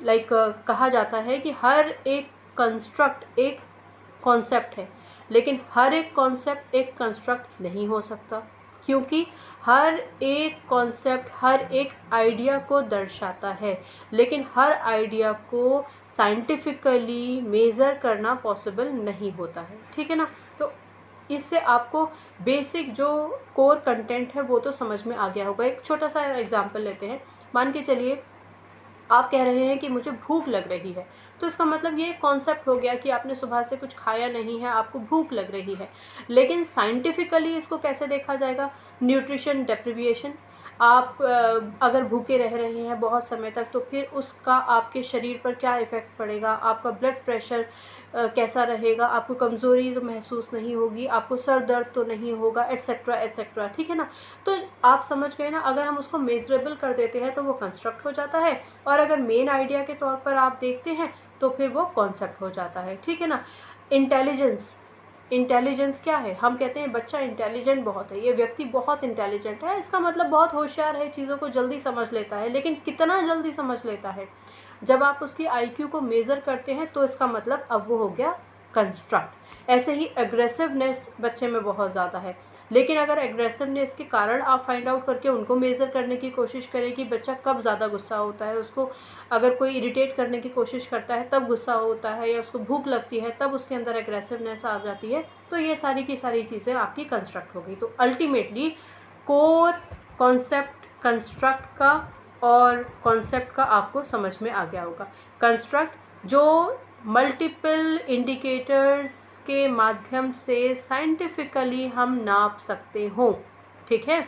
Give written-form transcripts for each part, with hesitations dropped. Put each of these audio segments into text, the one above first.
कहा जाता है कि हर एक कंस्ट्रक्ट एक कॉन्सेप्ट है, लेकिन हर एक कॉन्सेप्ट एक कंस्ट्रक्ट नहीं हो सकता, क्योंकि हर एक कॉन्सेप्ट हर एक आइडिया को दर्शाता है, लेकिन हर आइडिया को साइंटिफिकली मेज़र करना पॉसिबल नहीं होता है। ठीक है ना। तो इससे आपको बेसिक जो कोर कंटेंट है वो तो समझ में आ गया होगा। एक छोटा सा एग्जांपल लेते हैं। मान के चलिए आप कह रहे हैं कि मुझे भूख लग रही है, तो इसका मतलब ये कॉन्सेप्ट हो गया कि आपने सुबह से कुछ खाया नहीं है, आपको भूख लग रही है। लेकिन साइंटिफिकली इसको कैसे देखा जाएगा? न्यूट्रिशन डेप्रिविएशन। आप अगर भूखे रह रहे हैं बहुत समय तक, तो फिर उसका आपके शरीर पर क्या इफ़ेक्ट पड़ेगा? आपका ब्लड प्रेशर कैसा रहेगा? आपको कमज़ोरी तो महसूस नहीं होगी, आपको सर दर्द तो नहीं होगा, एट्सेट्रा एट्सेट्रा। ठीक है ना। तो आप समझ गए ना। अगर हम उसको मेजरेबल कर देते हैं तो वो कंस्ट्रक्ट हो जाता है, और अगर मेन आइडिया के तौर पर आप देखते हैं तो फिर वो कॉन्सेप्ट हो जाता है। ठीक है ना। इंटेलिजेंस। इंटेलिजेंस क्या है? हम कहते हैं बच्चा इंटेलिजेंट बहुत है, ये व्यक्ति बहुत इंटेलिजेंट है, इसका मतलब बहुत होशियार है, चीज़ों को जल्दी समझ लेता है। लेकिन कितना जल्दी समझ लेता है? जब आप उसकी आईक्यू को मेज़र करते हैं तो इसका मतलब अब वो हो गया कंस्ट्रक्ट। ऐसे ही एग्रेसिवनेस बच्चे में बहुत ज़्यादा है, लेकिन अगर एग्रेसिवनेस के कारण आप फाइंड आउट करके उनको मेज़र करने की कोशिश करें कि बच्चा कब ज़्यादा गुस्सा होता है, उसको अगर कोई इरिटेट करने की कोशिश करता है तब गुस्सा होता है, या उसको भूख लगती है तब उसके अंदर एग्रेसिवनेस आ जाती है, तो ये सारी की सारी चीज़ें आपकी कंस्ट्रक्ट हो गई। तो अल्टीमेटली कोर कॉन्सेप्ट कंस्ट्रक्ट का और कॉन्सेप्ट का आपको समझ में आ गया होगा। कंस्ट्रक्ट जो मल्टीपल इंडिकेटर्स के माध्यम से साइंटिफिकली हम नाप सकते हो, ठीक है,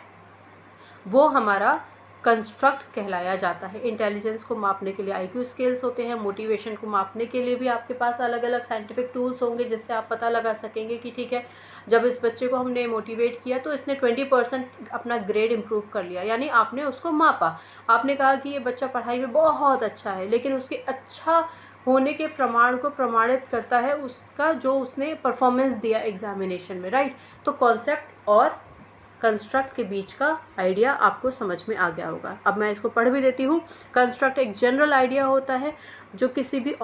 वो हमारा कंस्ट्रक्ट कहलाया जाता है। इंटेलिजेंस को मापने के लिए आईक्यू स्केल्स होते हैं, मोटिवेशन को मापने के लिए भी आपके पास अलग अलग साइंटिफिक टूल्स होंगे जिससे आप पता लगा सकेंगे कि ठीक है, जब इस बच्चे को हमने मोटिवेट किया तो इसने 20% अपना ग्रेड इम्प्रूव कर लिया, यानी आपने उसको मापा। आपने कहा कि ये बच्चा पढ़ाई में बहुत अच्छा है, लेकिन उसके अच्छा होने के प्रमाण को प्रमाणित करता है उसका जो उसने परफॉर्मेंस दिया एग्जामिनेशन में, राइट। तो कॉन्सेप्ट और कंस्ट्रक्ट के बीच का आइडिया आपको समझ में आ गया होगा। अब मैं इसको पढ़ भी देती हूँ। कंस्ट्रक्ट एक जनरल आइडिया होता है जो किसी भी